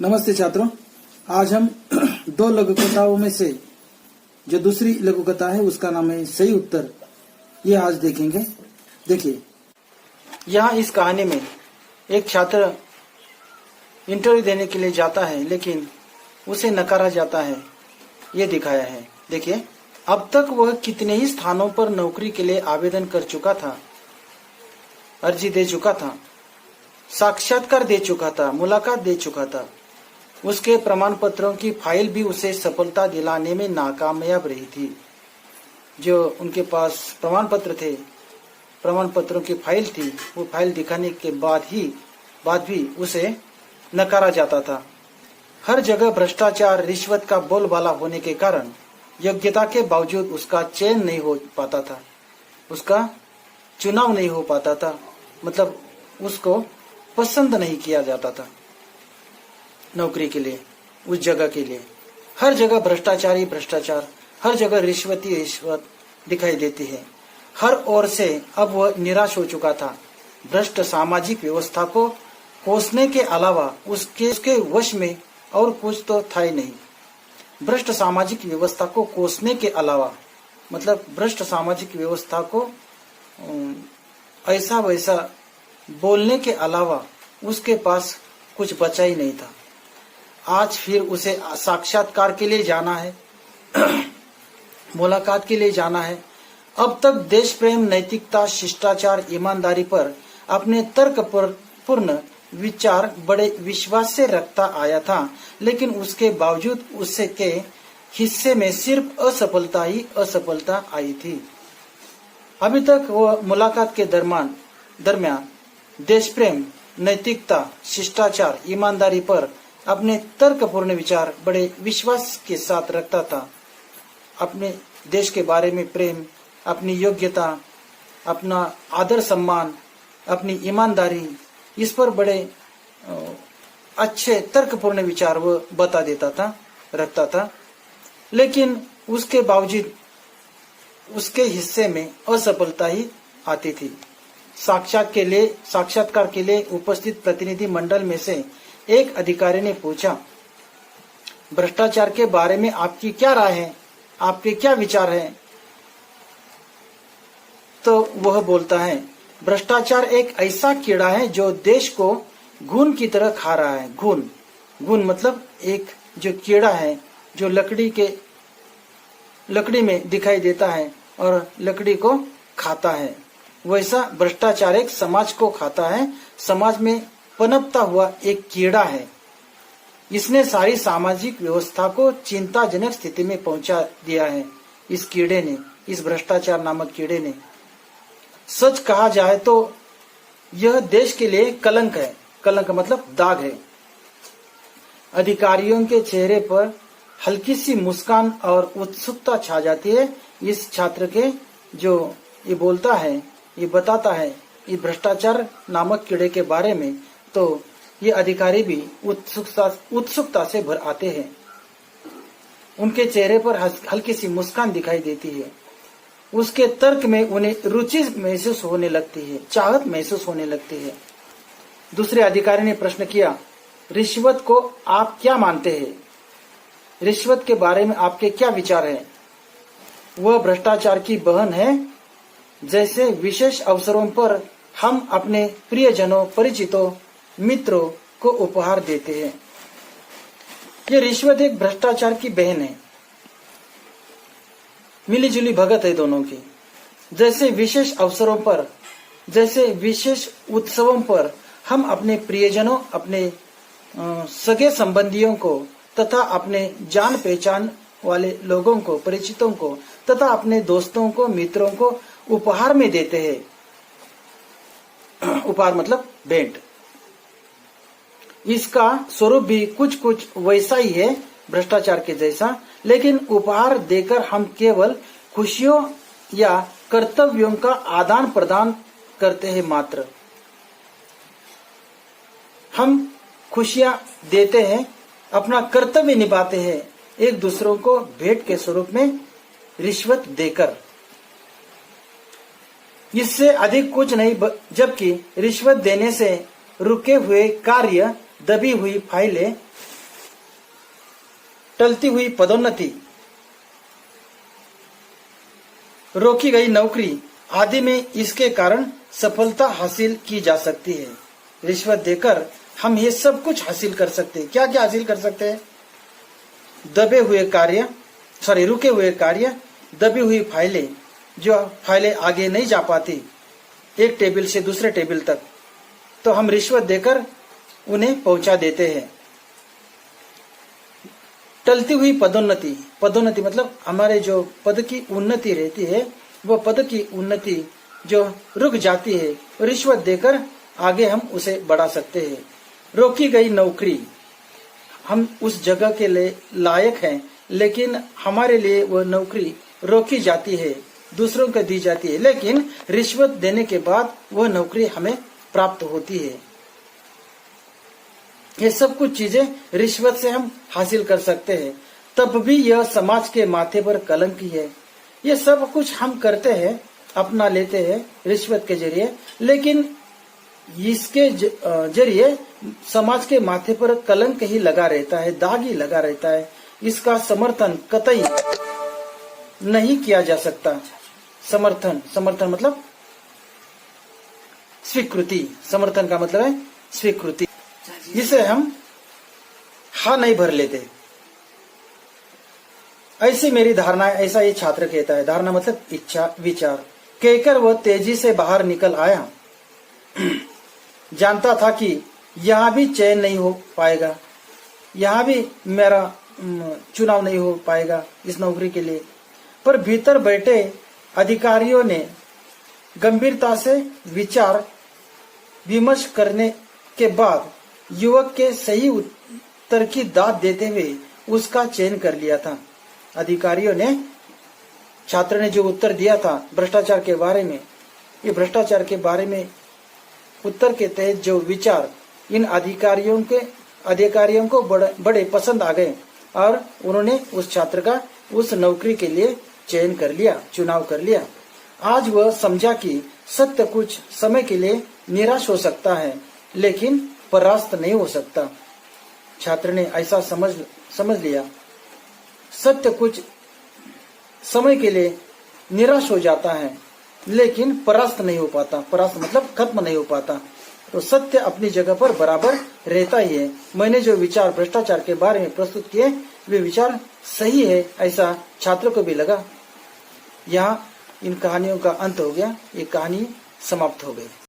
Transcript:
नमस्ते छात्रों, आज हम दो लघु कथाओं में से जो दूसरी लघु कथा है उसका नाम है सही उत्तर। ये आज देखेंगे। देखिए, यहाँ इस कहानी में एक छात्र इंटरव्यू देने के लिए जाता है लेकिन उसे नकारा जाता है, ये दिखाया है। देखिए, अब तक वह कितने ही स्थानों पर नौकरी के लिए आवेदन कर चुका था, अर्जी दे चुका था, साक्षात्कार दे चुका था, मुलाकात दे चुका था। उसके प्रमाण पत्रों की फाइल भी उसे सफलता दिलाने में नाकामयाब रही थी। जो उनके पास प्रमाण पत्र थे, प्रमाण पत्रों की फाइल थी, वो फाइल दिखाने के बाद भी उसे नकारा जाता था। हर जगह भ्रष्टाचार, रिश्वत का बोलबाला होने के कारण योग्यता के बावजूद उसका चयन नहीं हो पाता था, उसका चुनाव नहीं हो पाता था, मतलब उसको पसंद नहीं किया जाता था नौकरी के लिए, उस जगह के लिए। हर जगह भ्रष्टाचार ही भ्रष्टाचार, हर जगह रिश्वत ही रिश्वत दिखाई देती है। हर ओर से अब वह निराश हो चुका था। भ्रष्ट सामाजिक व्यवस्था को कोसने के अलावा उसके वश में और कुछ तो था ही नहीं। भ्रष्ट सामाजिक व्यवस्था को कोसने के अलावा, मतलब भ्रष्ट सामाजिक व्यवस्था को ऐसा वैसा बोलने के अलावा उसके पास कुछ बचा ही नहीं था। आज फिर उसे साक्षात्कार के लिए जाना है, मुलाकात के लिए जाना है। अब तक देश प्रेम, नैतिकता, शिष्टाचार, ईमानदारी पर अपने तर्क पर पूर्ण विचार बड़े विश्वास से रखता आया था, लेकिन उसके बावजूद उसके हिस्से में सिर्फ असफलता ही असफलता आई थी। अभी तक वह मुलाकात के दरमियान देश प्रेम, नैतिकता, शिष्टाचार, ईमानदारी पर अपने तर्कपूर्ण विचार बड़े विश्वास के साथ रखता था। अपने देश के बारे में प्रेम, अपनी योग्यता, अपना आदर सम्मान, अपनी ईमानदारी, इस पर बड़े अच्छे तर्कपूर्ण विचार वो बता देता था, रखता था। लेकिन उसके बावजूद उसके हिस्से में असफलता ही आती थी। साक्षात्कार के लिए उपस्थित प्रतिनिधि मंडल में से एक अधिकारी ने पूछा, भ्रष्टाचार के बारे में आपकी क्या राय है, आपके क्या विचार हैं? तो वह बोलता है, भ्रष्टाचार एक ऐसा कीड़ा है जो देश को घुन की तरह खा रहा है। घुन मतलब एक जो कीड़ा है जो लकड़ी में दिखाई देता है और लकड़ी को खाता है, वैसा भ्रष्टाचार एक समाज को खाता है। समाज में पनपता हुआ एक कीड़ा है। इसने सारी सामाजिक व्यवस्था को चिंताजनक स्थिति में पहुंचा दिया है। इस कीड़े ने, इस भ्रष्टाचार नामक कीड़े ने, सच कहा जाए तो यह देश के लिए कलंक है। कलंक मतलब दाग है। अधिकारियों के चेहरे पर हल्की सी मुस्कान और उत्सुकता छा जाती है। इस छात्र के जो ये बोलता है, ये बताता है ये भ्रष्टाचार नामक कीड़े के बारे में, तो ये अधिकारी भी उत्सुकता से भर आते हैं। उनके चेहरे पर हल्की सी मुस्कान दिखाई देती है। उसके तर्क में उन्हें रुचि महसूस होने लगती है, चाहत महसूस होने लगती है। दूसरे अधिकारी ने प्रश्न किया, रिश्वत को आप क्या मानते हैं? रिश्वत के बारे में आपके क्या विचार हैं? वह भ्रष्टाचार की बहन है। जैसे विशेष अवसरों पर हम अपने प्रियजनों, परिचितों, मित्रों को उपहार देते हैं। ये रिश्वत एक भ्रष्टाचार की बहन है, मिलीजुली भगत है दोनों की। जैसे विशेष अवसरों पर, जैसे विशेष उत्सवों पर हम अपने प्रियजनों, अपने सगे संबंधियों को तथा अपने जान पहचान वाले लोगों को, परिचितों को तथा अपने दोस्तों को, मित्रों को उपहार में देते हैं। उपहार मतलब भेंट। इसका स्वरूप भी कुछ वैसा ही है, भ्रष्टाचार के जैसा, लेकिन उपहार देकर हम केवल खुशियों या कर्तव्यों का आदान प्रदान करते हैं मात्र। हम खुशियां देते हैं, अपना कर्तव्य निभाते हैं एक दूसरों को भेंट के स्वरूप में रिश्वत देकर। इससे अधिक कुछ नहीं, जबकि रिश्वत देने से रुके हुए कार्य दबी हुई फाइलें, टलती हुई पदोन्नति, रोकी गई नौकरी आदि में इसके कारण सफलता हासिल की जा सकती है। रिश्वत देकर हम ये सब कुछ हासिल कर सकते हैं। क्या क्या हासिल कर सकते हैं? रुके हुए कार्य, दबी हुई फाइलें, जो फाइलें आगे नहीं जा पाती एक टेबल से दूसरे टेबल तक, तो हम रिश्वत देकर उन्हें पहुंचा देते हैं। टलती हुई पदोन्नति, पदोन्नति मतलब हमारे जो पद की उन्नति रहती है, वो पद की उन्नति जो रुक जाती है, रिश्वत देकर आगे हम उसे बढ़ा सकते हैं। रोकी गई नौकरी, हम उस जगह के लिए लायक हैं, लेकिन हमारे लिए वह नौकरी रोकी जाती है, दूसरों को दी जाती है, लेकिन रिश्वत देने के बाद वह नौकरी हमें प्राप्त होती है। ये सब कुछ चीजें रिश्वत से हम हासिल कर सकते हैं, तब भी यह समाज के माथे पर कलंक ही है। ये सब कुछ हम करते हैं, अपना लेते हैं रिश्वत के जरिए, लेकिन इसके जरिए समाज के माथे पर कलंक ही लगा रहता है, दाग ही लगा रहता है। इसका समर्थन कतई नहीं किया जा सकता। समर्थन मतलब स्वीकृति। समर्थन का मतलब है स्वीकृति। इसे हम हाँ नहीं भर लेते। ऐसी मेरी धारणा है, ऐसा ये छात्र कहता है। धारणा मतलब इच्छा, विचार। कहकर वह तेजी से बाहर निकल आया। जानता था कि यहाँ भी चयन नहीं हो पाएगा, यहाँ भी मेरा चुनाव नहीं हो पाएगा इस नौकरी के लिए। पर भीतर बैठे अधिकारियों ने गंभीरता से विचार विमर्श करने के बाद युवक के सही उत्तर की दाद देते हुए उसका चयन कर लिया था। अधिकारियों ने, छात्र ने जो उत्तर दिया था भ्रष्टाचार के बारे में, ये भ्रष्टाचार के बारे में उत्तर के तहत जो विचार इन अधिकारियों को बड़े पसंद आ गए और उन्होंने उस छात्र का उस नौकरी के लिए चयन कर लिया, चुनाव कर लिया। आज वह समझा कि सत्य कुछ समय के लिए निराश हो सकता है, लेकिन परास्त नहीं हो सकता। छात्र ने ऐसा समझ लिया, सत्य कुछ समय के लिए निराश हो जाता है, लेकिन परास्त नहीं हो पाता। परास्त मतलब खत्म नहीं हो पाता। तो सत्य अपनी जगह पर बराबर रहता ही है। मैंने जो विचार भ्रष्टाचार के बारे में प्रस्तुत किए, वे विचार सही है, ऐसा छात्रों को भी लगा। यहाँ इन कहानियों का अंत हो गया, ये कहानी समाप्त हो गई।